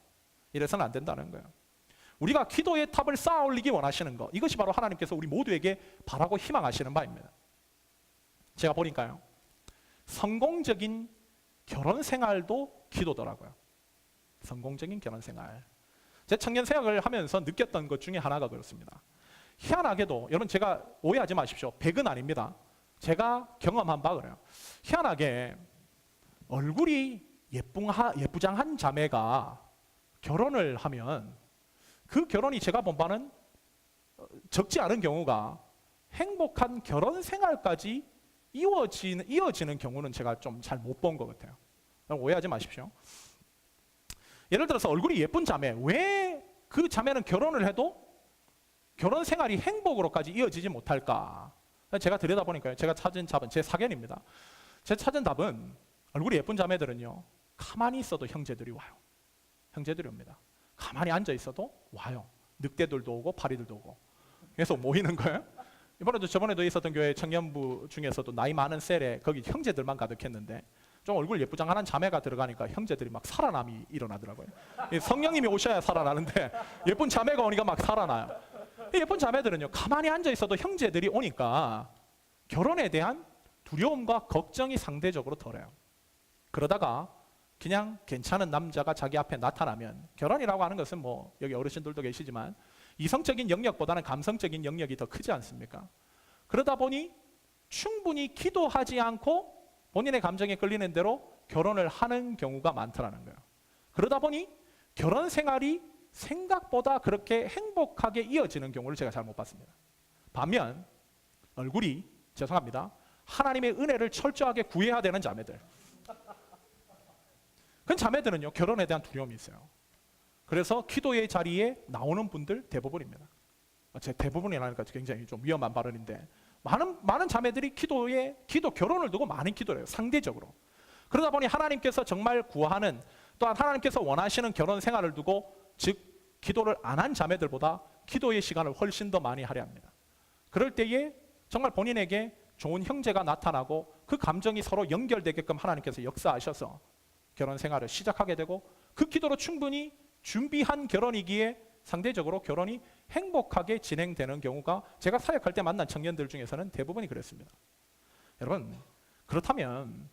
이래서는 안 된다는 거예요. 우리가 기도의 탑을 쌓아 올리기 원하시는 것, 이것이 바로 하나님께서 우리 모두에게 바라고 희망하시는 바입니다. 제가 보니까요, 성공적인 결혼 생활도 기도더라고요. 성공적인 결혼 생활. 제 청년 생활을 하면서 느꼈던 것 중에 하나가 그렇습니다. 희한하게도, 여러분 제가 오해하지 마십시오. 백은 아닙니다. 제가 경험한 바 그래요. 희한하게 얼굴이 예쁘장한 자매가 결혼을 하면 그 결혼이 제가 본 바는 적지 않은 경우가 행복한 결혼 생활까지 이어지는 경우는 제가 좀 잘 못 본 것 같아요. 오해하지 마십시오. 예를 들어서 얼굴이 예쁜 자매, 왜 그 자매는 결혼을 해도 결혼 생활이 행복으로까지 이어지지 못할까? 제가 들여다보니까요, 제가 찾은 답은 제 사견입니다. 제가 찾은 답은 얼굴이 예쁜 자매들은요, 가만히 있어도 형제들이 와요. 형제들이 옵니다. 가만히 앉아 있어도 와요. 늑대들도 오고 파리들도 오고. 그래서 모이는 거예요. 이번에도 저번에도 있었던 교회 청년부 중에서도 나이 많은 셀에 거기 형제들만 가득했는데 좀 얼굴 예쁘장한 자매가 들어가니까 형제들이 막 살아남이 일어나더라고요. 이 성령님이 오셔야 살아나는데 예쁜 자매가 오니까 막 살아나요. 이 예쁜 자매들은요, 가만히 앉아 있어도 형제들이 오니까 결혼에 대한 두려움과 걱정이 상대적으로 덜해요. 그러다가 그냥 괜찮은 남자가 자기 앞에 나타나면, 결혼이라고 하는 것은 뭐 여기 어르신들도 계시지만 이성적인 영역보다는 감성적인 영역이 더 크지 않습니까? 그러다 보니 충분히 기도하지 않고 본인의 감정에 끌리는 대로 결혼을 하는 경우가 많더라는 거예요. 그러다 보니 결혼 생활이 생각보다 그렇게 행복하게 이어지는 경우를 제가 잘 못 봤습니다. 반면 얼굴이, 죄송합니다, 하나님의 은혜를 철저하게 구해야 되는 자매들, 그 자매들은요, 결혼에 대한 두려움이 있어요. 그래서 기도의 자리에 나오는 분들 대부분입니다. 제 대부분이라니까 굉장히 좀 위험한 발언인데, 많은 자매들이 기도 결혼을 두고 많은 기도를 해요. 상대적으로. 그러다 보니 하나님께서 정말 구하는, 또한 하나님께서 원하시는 결혼 생활을 두고, 즉 기도를 안 한 자매들보다 기도의 시간을 훨씬 더 많이 할애합니다. 그럴 때에 정말 본인에게 좋은 형제가 나타나고 그 감정이 서로 연결되게끔 하나님께서 역사하셔서 결혼 생활을 시작하게 되고, 그 기도로 충분히 준비한 결혼이기에 상대적으로 결혼이 행복하게 진행되는 경우가 제가 사역할 때 만난 청년들 중에서는 대부분이 그랬습니다. 여러분, 그렇다면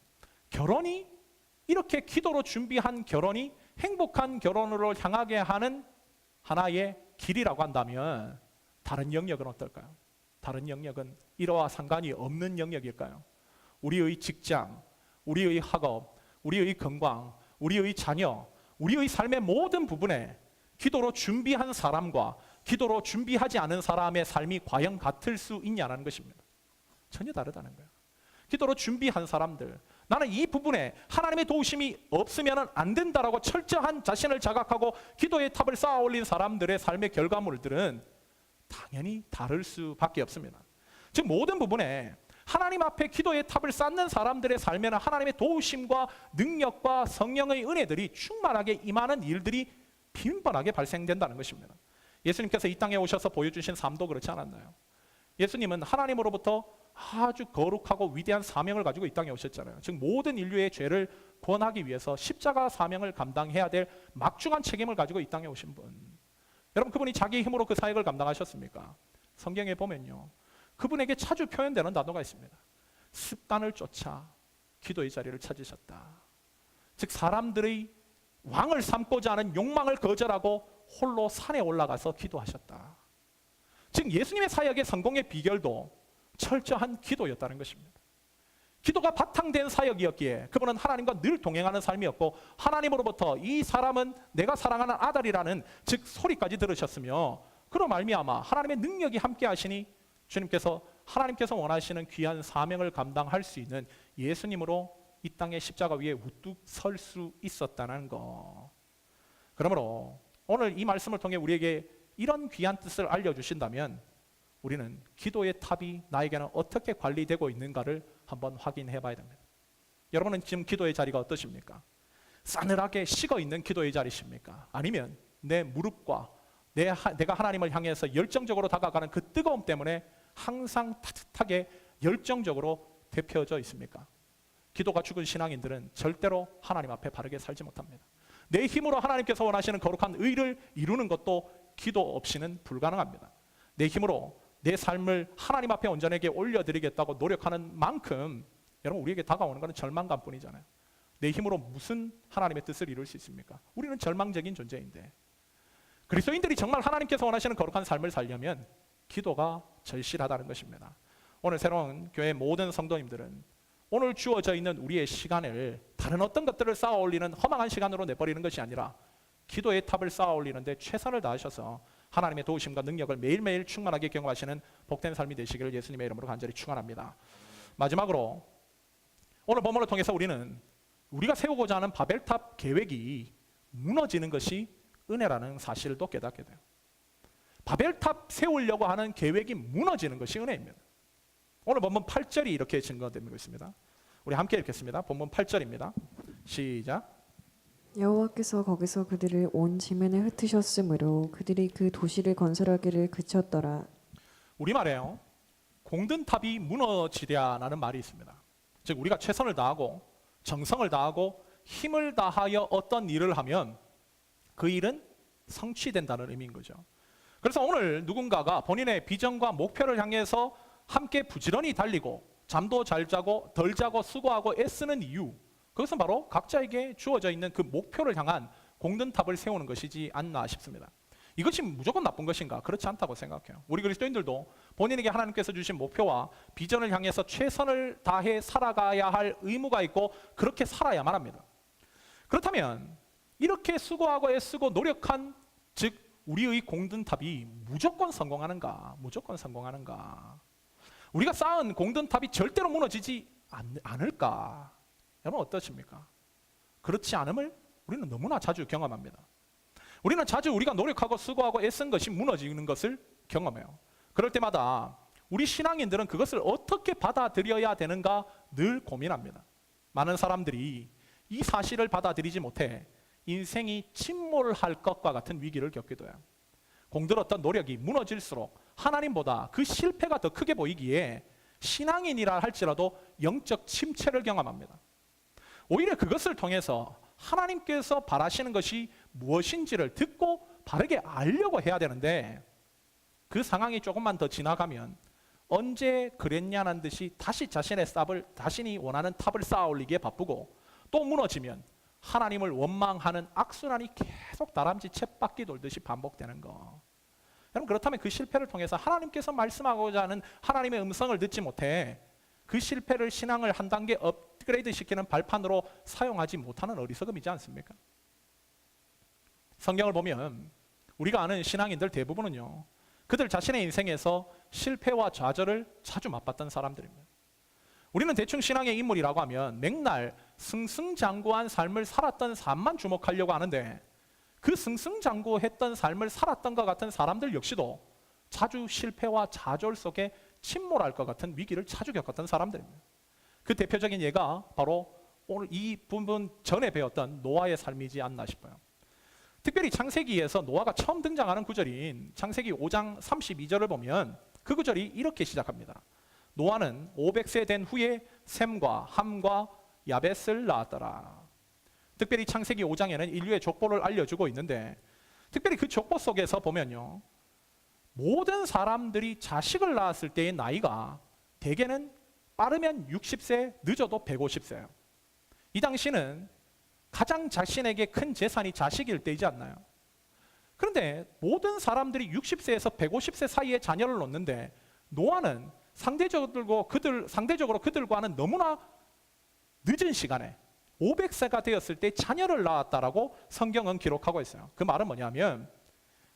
결혼이, 이렇게 기도로 준비한 결혼이 행복한 결혼으로 향하게 하는 하나의 길이라고 한다면, 다른 영역은 어떨까요? 다른 영역은 이와 상관이 없는 영역일까요? 우리의 직장, 우리의 학업, 우리의 건강, 우리의 자녀, 우리의 삶의 모든 부분에 기도로 준비한 사람과 기도로 준비하지 않은 사람의 삶이 과연 같을 수 있냐는 것입니다. 전혀 다르다는 거예요. 기도로 준비한 사람들, 나는 이 부분에 하나님의 도우심이 없으면 안 된다라고 철저한 자신을 자각하고 기도의 탑을 쌓아 올린 사람들의 삶의 결과물들은 당연히 다를 수밖에 없습니다. 즉 모든 부분에 하나님 앞에 기도의 탑을 쌓는 사람들의 삶에는 하나님의 도우심과 능력과 성령의 은혜들이 충만하게 임하는 일들이 빈번하게 발생된다는 것입니다. 예수님께서 이 땅에 오셔서 보여주신 삶도 그렇지 않았나요? 예수님은 하나님으로부터 아주 거룩하고 위대한 사명을 가지고 이 땅에 오셨잖아요. 즉 모든 인류의 죄를 구원하기 위해서 십자가 사명을 감당해야 될 막중한 책임을 가지고 이 땅에 오신 분. 여러분, 그분이 자기 힘으로 그 사역을 감당하셨습니까? 성경에 보면요, 그분에게 자주 표현되는 단어가 있습니다. 습관을 쫓아 기도의 자리를 찾으셨다. 즉 사람들의 왕을 삼고자 하는 욕망을 거절하고 홀로 산에 올라가서 기도하셨다. 즉 예수님의 사역의 성공의 비결도 철저한 기도였다는 것입니다. 기도가 바탕된 사역이었기에 그분은 하나님과 늘 동행하는 삶이었고, 하나님으로부터 이 사람은 내가 사랑하는 아들이라는 즉 소리까지 들으셨으며, 그로 말미암아 하나님의 능력이 함께 하시니 주님께서, 하나님께서 원하시는 귀한 사명을 감당할 수 있는 예수님으로 이 땅의 십자가 위에 우뚝 설 수 있었다는 것. 그러므로 오늘 이 말씀을 통해 우리에게 이런 귀한 뜻을 알려주신다면, 우리는 기도의 탑이 나에게는 어떻게 관리되고 있는가를 한번 확인해 봐야 됩니다. 여러분은 지금 기도의 자리가 어떠십니까? 싸늘하게 식어 있는 기도의 자리십니까? 아니면 내 무릎과 내가 하나님을 향해서 열정적으로 다가가는 그 뜨거움 때문에 항상 따뜻하게 열정적으로 데펴져 있습니까? 기도가 죽은 신앙인들은 절대로 하나님 앞에 바르게 살지 못합니다. 내 힘으로 하나님께서 원하시는 거룩한 의를 이루는 것도 기도 없이는 불가능합니다. 내 힘으로 내 삶을 하나님 앞에 온전하게 올려드리겠다고 노력하는 만큼 여러분, 우리에게 다가오는 것은 절망감뿐이잖아요. 내 힘으로 무슨 하나님의 뜻을 이룰 수 있습니까? 우리는 절망적인 존재인데, 그리스도인들이 정말 하나님께서 원하시는 거룩한 삶을 살려면 기도가 절실하다는 것입니다. 오늘 새로운 교회 모든 성도님들은 오늘 주어져 있는 우리의 시간을 다른 어떤 것들을 쌓아 올리는 허망한 시간으로 내버리는 것이 아니라 기도의 탑을 쌓아 올리는데 최선을 다하셔서 하나님의 도우심과 능력을 매일매일 충만하게 경험하시는 복된 삶이 되시기를 예수님의 이름으로 간절히 축원합니다. 마지막으로 오늘 본문을 통해서 우리는 우리가 세우고자 하는 바벨탑 계획이 무너지는 것이 은혜라는 사실을 또 깨닫게 돼요. 바벨탑 세우려고 하는 계획이 무너지는 것이 은혜입니다. 오늘 본문 8절이 이렇게 증거되고 있습니다. 우리 함께 읽겠습니다. 본문 8절입니다. 시작. 여호와께서 거기서 그들을 온 지면에 흩으셨으므로 그들이 그 도시를 건설하기를 그쳤더라. 우리말에요, 공든탑이 무너지랴라는 말이 있습니다. 즉 우리가 최선을 다하고 정성을 다하고 힘을 다하여 어떤 일을 하면 그 일은 성취된다는 의미인 거죠. 그래서 오늘 누군가가 본인의 비전과 목표를 향해서 함께 부지런히 달리고 잠도 잘 자고 덜 자고 수고하고 애쓰는 이유, 그것은 바로 각자에게 주어져 있는 그 목표를 향한 공든탑을 세우는 것이지 않나 싶습니다. 이것이 무조건 나쁜 것인가? 그렇지 않다고 생각해요. 우리 그리스도인들도 본인에게 하나님께서 주신 목표와 비전을 향해서 최선을 다해 살아가야 할 의무가 있고 그렇게 살아야만 합니다. 그렇다면 이렇게 수고하고 애쓰고 노력한 즉 우리의 공든탑이 무조건 성공하는가? 무조건 성공하는가? 우리가 쌓은 공든탑이 절대로 무너지지 않을까? 여러분 어떠십니까? 그렇지 않음을 우리는 너무나 자주 경험합니다. 우리는 자주 우리가 노력하고 수고하고 애쓴 것이 무너지는 것을 경험해요. 그럴 때마다 우리 신앙인들은 그것을 어떻게 받아들여야 되는가 늘 고민합니다. 많은 사람들이 이 사실을 받아들이지 못해 인생이 침몰할 것과 같은 위기를 겪기도 해요. 공들었던 노력이 무너질수록 하나님보다 그 실패가 더 크게 보이기에 신앙인이라 할지라도 영적 침체를 경험합니다. 오히려 그것을 통해서 하나님께서 바라시는 것이 무엇인지를 듣고 바르게 알려고 해야 되는데 그 상황이 조금만 더 지나가면 언제 그랬냐는 듯이 다시 자신이 원하는 탑을 쌓아 올리기에 바쁘고 또 무너지면 하나님을 원망하는 악순환이 계속 다람쥐 쳇바퀴 돌듯이 반복되는 거. 여러분 그렇다면 그 실패를 통해서 하나님께서 말씀하고자 하는 하나님의 음성을 듣지 못해 그 실패를 신앙을 한 단계 업그레이드 시키는 발판으로 사용하지 못하는 어리석음이지 않습니까? 성경을 보면 우리가 아는 신앙인들 대부분은요, 그들 자신의 인생에서 실패와 좌절을 자주 맛봤던 사람들입니다. 우리는 대충 신앙의 인물이라고 하면 맥날 승승장구한 삶을 살았던 삶만 주목하려고 하는데 그 승승장구했던 삶을 살았던 것 같은 사람들 역시도 자주 실패와 좌절 속에 침몰할 것 같은 위기를 자주 겪었던 사람들입니다. 그 대표적인 예가 바로 오늘 이 부분 전에 배웠던 노아의 삶이지 않나 싶어요. 특별히 창세기에서 노아가 처음 등장하는 구절인 창세기 5장 32절을 보면 그 구절이 이렇게 시작합니다. 노아는 500세 된 후에 셈과 함과 야벳을 낳았더라. 특별히 창세기 5장에는 인류의 족보를 알려주고 있는데 특별히 그 족보 속에서 보면요, 모든 사람들이 자식을 낳았을 때의 나이가 대개는 빠르면 60세, 늦어도 150세예요. 이 당시는 가장 자신에게 큰 재산이 자식일 때이지 않나요? 그런데 모든 사람들이 60세에서 150세 사이에 자녀를 놓는데 노아는 상대적으로 그들과는 너무나 늦은 시간에 500세가 되었을 때 자녀를 낳았다라고 성경은 기록하고 있어요. 그 말은 뭐냐면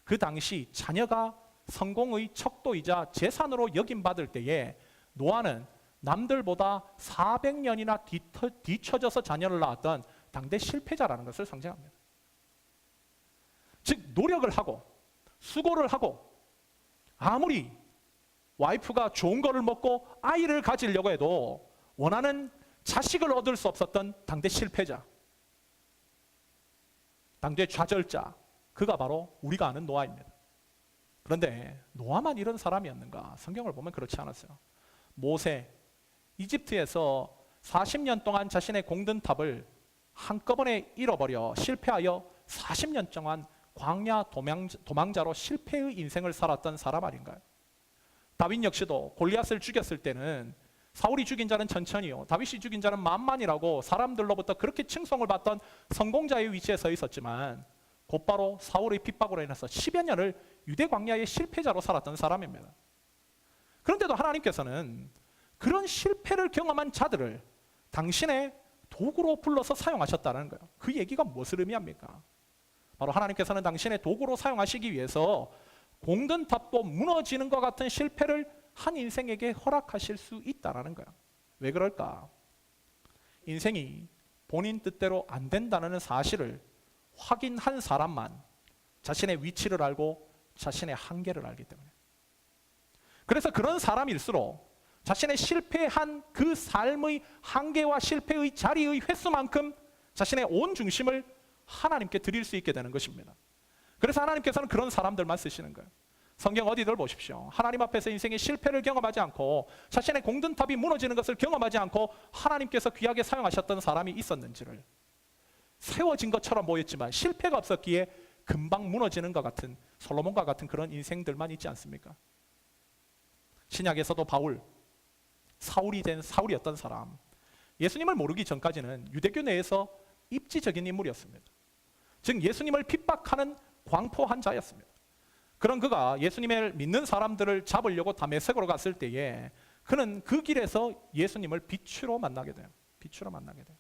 그 당시 자녀가 성공의 척도이자 재산으로 여김받을 때에 노아는 남들보다 400년이나 뒤처져서 자녀를 낳았던 당대 실패자라는 것을 상징합니다. 즉 노력을 하고 수고를 하고 아무리 와이프가 좋은 거를 먹고 아이를 가지려고 해도 원하는 자식을 얻을 수 없었던 당대 실패자, 당대 좌절자, 그가 바로 우리가 아는 노아입니다. 그런데 노아만 이런 사람이었는가? 성경을 보면 그렇지 않았어요. 모세, 이집트에서 40년 동안 자신의 공든탑을 한꺼번에 잃어버려 실패하여 40년 동안 광야 도망자로 실패의 인생을 살았던 사람 아닌가요? 다윗 역시도 골리앗을 죽였을 때는 사울이 죽인 자는 천천히요, 다윗이 죽인 자는 만만이라고 사람들로부터 그렇게 칭송을 받던 성공자의 위치에 서 있었지만 곧바로 사울의 핍박으로 인해서 10여 년을 유대 광야의 실패자로 살았던 사람입니다. 그런데도 하나님께서는 그런 실패를 경험한 자들을 당신의 도구로 불러서 사용하셨다는 거예요. 그 얘기가 무엇을 의미합니까? 바로 하나님께서는 당신의 도구로 사용하시기 위해서 공든탑도 무너지는 것 같은 실패를 한 인생에게 허락하실 수 있다는 거예요. 왜 그럴까? 인생이 본인 뜻대로 안 된다는 사실을 확인한 사람만 자신의 위치를 알고 자신의 한계를 알기 때문에, 그래서 그런 사람일수록 자신의 실패한 그 삶의 한계와 실패의 자리의 횟수만큼 자신의 온 중심을 하나님께 드릴 수 있게 되는 것입니다. 그래서 하나님께서는 그런 사람들만 쓰시는 거예요. 성경 어디들 보십시오. 하나님 앞에서 인생의 실패를 경험하지 않고 자신의 공든탑이 무너지는 것을 경험하지 않고 하나님께서 귀하게 사용하셨던 사람이 있었는지를, 세워진 것처럼 보였지만 실패가 없었기에 금방 무너지는 것 같은 솔로몬과 같은 그런 인생들만 있지 않습니까? 신약에서도 바울, 사울이 된 사울이었던 사람, 예수님을 모르기 전까지는 유대교 내에서 입지적인 인물이었습니다. 즉 예수님을 핍박하는 광포한 자였습니다. 그런 그가 예수님을 믿는 사람들을 잡으려고 다메섹으로 갔을 때에 그는 그 길에서 예수님을 빛으로 만나게 돼요. 빛으로 만나게 돼요.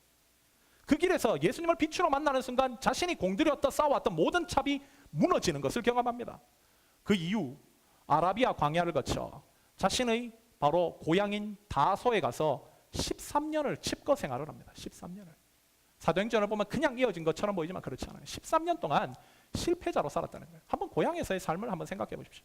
그 길에서 예수님을 빛으로 만나는 순간 자신이 공들였던 쌓아왔던 모든 탑이 무너지는 것을 경험합니다. 그 이후 아라비아 광야를 거쳐 자신의 바로 고향인 다소에 가서 13년을 칩거 생활을 합니다. 13년을. 사도행전을 보면 그냥 이어진 것처럼 보이지만 그렇지 않아요. 13년 동안 실패자로 살았다는 거예요. 한번 고향에서의 삶을 한번 생각해 보십시오.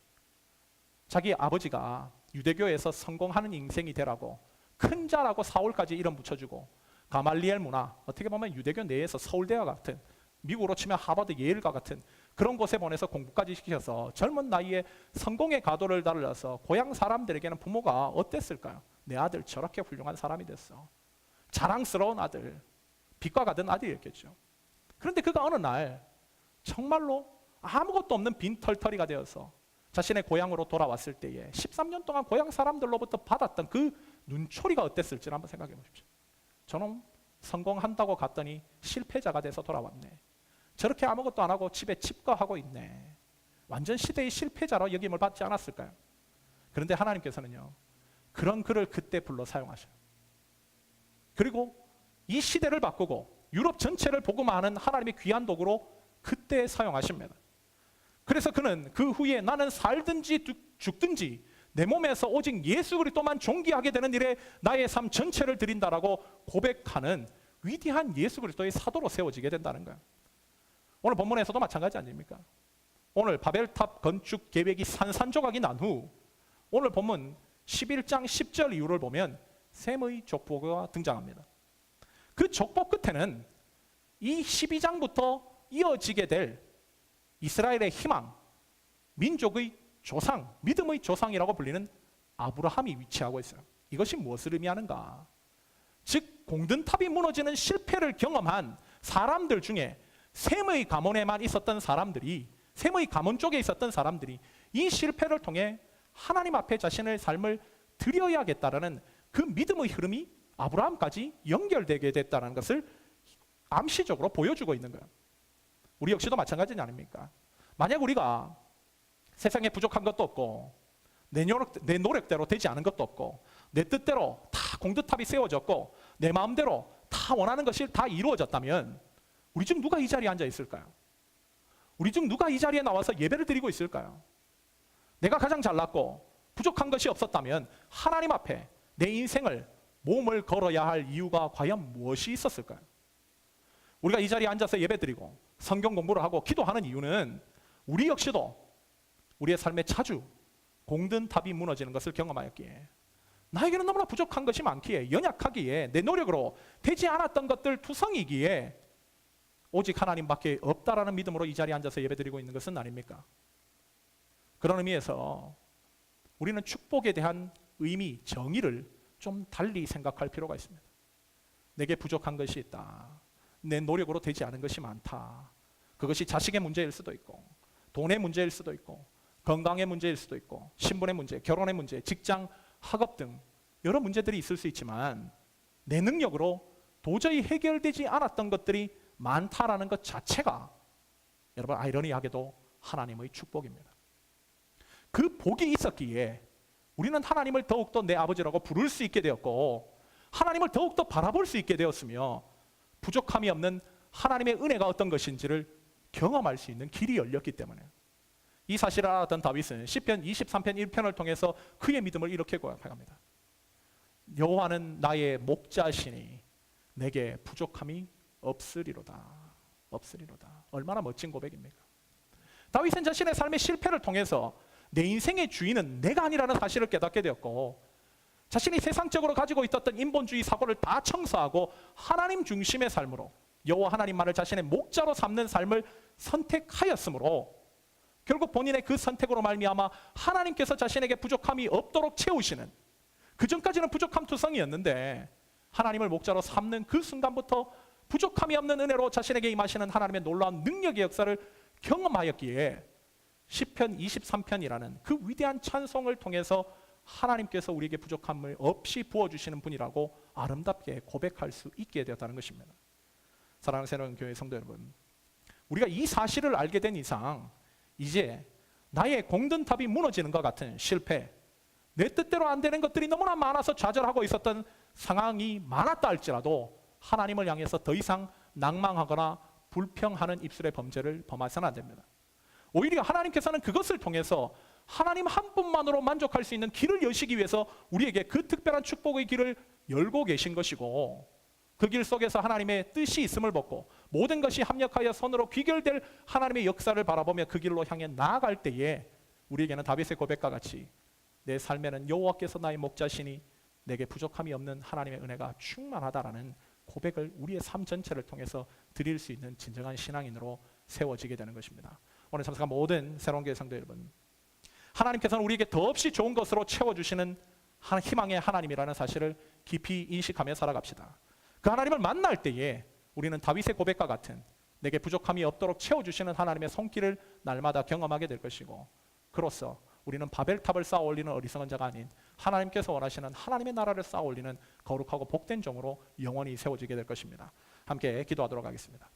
자기 아버지가 유대교에서 성공하는 인생이 되라고 큰 자라고 사울까지 이름 붙여주고, 가말리엘 문화, 어떻게 보면 유대교 내에서 서울대와 같은, 미국으로 치면 하버드, 예일과 같은 그런 곳에 보내서 공부까지 시켜서 젊은 나이에 성공의 가도를 달라서 고향 사람들에게는 부모가 어땠을까요? 내 아들 저렇게 훌륭한 사람이 됐어. 자랑스러운 아들, 빛과 같은 아들이었겠죠. 그런데 그가 어느 날 정말로 아무것도 없는 빈털터리가 되어서 자신의 고향으로 돌아왔을 때에 13년 동안 고향 사람들로부터 받았던 그 눈초리가 어땠을지 한번 생각해 보십시오. 저는 성공한다고 갔더니 실패자가 돼서 돌아왔네. 저렇게 아무것도 안 하고 집에 칩거하고 있네. 완전 시대의 실패자로 여김을 받지 않았을까요? 그런데 하나님께서는요, 그런 그를 그때 불러 사용하셔요. 그리고 이 시대를 바꾸고 유럽 전체를 복음화하는 하나님의 귀한 도구로 그때 사용하십니다. 그래서 그는 그 후에 나는 살든지 죽든지 내 몸에서 오직 예수 그리스도만 존귀하게 되는 일에 나의 삶 전체를 드린다라고 고백하는 위대한 예수 그리스도의 사도로 세워지게 된다는 거예요. 오늘 본문에서도 마찬가지 아닙니까? 오늘 바벨탑 건축 계획이 산산조각이 난 후 오늘 본문 11장 10절 이후를 보면 셈의 족보가 등장합니다. 그 족보 끝에는 이 12장부터 이어지게 될 이스라엘의 희망, 민족의 조상, 믿음의 조상이라고 불리는 아브라함이 위치하고 있어요. 이것이 무엇을 의미하는가? 즉 공든탑이 무너지는 실패를 경험한 사람들 중에 셈의 가문에만 있었던 사람들이, 셈의 가문 쪽에 있었던 사람들이 이 실패를 통해 하나님 앞에 자신의 삶을 드려야겠다라는 그 믿음의 흐름이 아브라함까지 연결되게 됐다는 것을 암시적으로 보여주고 있는 거예요. 우리 역시도 마찬가지 아닙니까? 만약 우리가 세상에 부족한 것도 없고 내 노력대로 되지 않은 것도 없고 내 뜻대로 다 공든탑이 세워졌고 내 마음대로 다 원하는 것이 다 이루어졌다면 우리 중 누가 이 자리에 앉아 있을까요? 우리 중 누가 이 자리에 나와서 예배를 드리고 있을까요? 내가 가장 잘났고 부족한 것이 없었다면 하나님 앞에 내 인생을 몸을 걸어야 할 이유가 과연 무엇이 있었을까요? 우리가 이 자리에 앉아서 예배드리고 성경 공부를 하고 기도하는 이유는 우리 역시도 우리의 삶에 자주 공든탑이 무너지는 것을 경험하였기에, 나에게는 너무나 부족한 것이 많기에, 연약하기에, 내 노력으로 되지 않았던 것들 투성이기에 오직 하나님밖에 없다라는 믿음으로 이 자리에 앉아서 예배드리고 있는 것은 아닙니까? 그런 의미에서 우리는 축복에 대한 의미, 정의를 좀 달리 생각할 필요가 있습니다. 내게 부족한 것이 있다. 내 노력으로 되지 않은 것이 많다. 그것이 자식의 문제일 수도 있고 돈의 문제일 수도 있고 건강의 문제일 수도 있고 신분의 문제, 결혼의 문제, 직장, 학업 등 여러 문제들이 있을 수 있지만 내 능력으로 도저히 해결되지 않았던 것들이 많다라는 것 자체가 여러분 아이러니하게도 하나님의 축복입니다. 그 복이 있었기에 우리는 하나님을 더욱더 내 아버지라고 부를 수 있게 되었고 하나님을 더욱더 바라볼 수 있게 되었으며 부족함이 없는 하나님의 은혜가 어떤 것인지를 경험할 수 있는 길이 열렸기 때문에 이 사실을 알았던 다윗은 시편 23편 1편을 통해서 그의 믿음을 이렇게 고백합니다. 여호와는 나의 목자시니 내게 부족함이 없으리로다. 없으리로다. 얼마나 멋진 고백입니까? 다윗은 자신의 삶의 실패를 통해서 내 인생의 주인은 내가 아니라는 사실을 깨닫게 되었고 자신이 세상적으로 가지고 있었던 인본주의 사고를 다 청소하고 하나님 중심의 삶으로 여호와 하나님만을 자신의 목자로 삼는 삶을 선택하였으므로 결국 본인의 그 선택으로 말미암아 하나님께서 자신에게 부족함이 없도록 채우시는, 그 전까지는 부족함투성이었는데 하나님을 목자로 삼는 그 순간부터 부족함이 없는 은혜로 자신에게 임하시는 하나님의 놀라운 능력의 역사를 경험하였기에 시편 23편이라는 그 위대한 찬송을 통해서 하나님께서 우리에게 부족함을 없이 부어주시는 분이라고 아름답게 고백할 수 있게 되었다는 것입니다. 사랑하는 새로운 교회 성도 여러분, 우리가 이 사실을 알게 된 이상 이제 나의 공든탑이 무너지는 것 같은 실패, 내 뜻대로 안 되는 것들이 너무나 많아서 좌절하고 있었던 상황이 많았다 할지라도 하나님을 향해서 더 이상 낭망하거나 불평하는 입술의 범죄를 범하서는 안 됩니다. 오히려 하나님께서는 그것을 통해서 하나님 한 분만으로 만족할 수 있는 길을 여시기 위해서 우리에게 그 특별한 축복의 길을 열고 계신 것이고, 그 길 속에서 하나님의 뜻이 있음을 벗고 모든 것이 합력하여 선으로 귀결될 하나님의 역사를 바라보며 그 길로 향해 나아갈 때에 우리에게는 다윗의 고백과 같이 내 삶에는 여호와께서 나의 목자시니 내게 부족함이 없는 하나님의 은혜가 충만하다라는 고백을 우리의 삶 전체를 통해서 드릴 수 있는 진정한 신앙인으로 세워지게 되는 것입니다. 오늘 참석한 모든 새로운 교회 성도 여러분, 하나님께서는 우리에게 더없이 좋은 것으로 채워주시는 희망의 하나님이라는 사실을 깊이 인식하며 살아갑시다. 그 하나님을 만날 때에 우리는 다윗의 고백과 같은 내게 부족함이 없도록 채워주시는 하나님의 손길을 날마다 경험하게 될 것이고, 그로써 우리는 바벨탑을 쌓아 올리는 어리석은 자가 아닌 하나님께서 원하시는 하나님의 나라를 쌓아 올리는 거룩하고 복된 종으로 영원히 세워지게 될 것입니다. 함께 기도하도록 하겠습니다.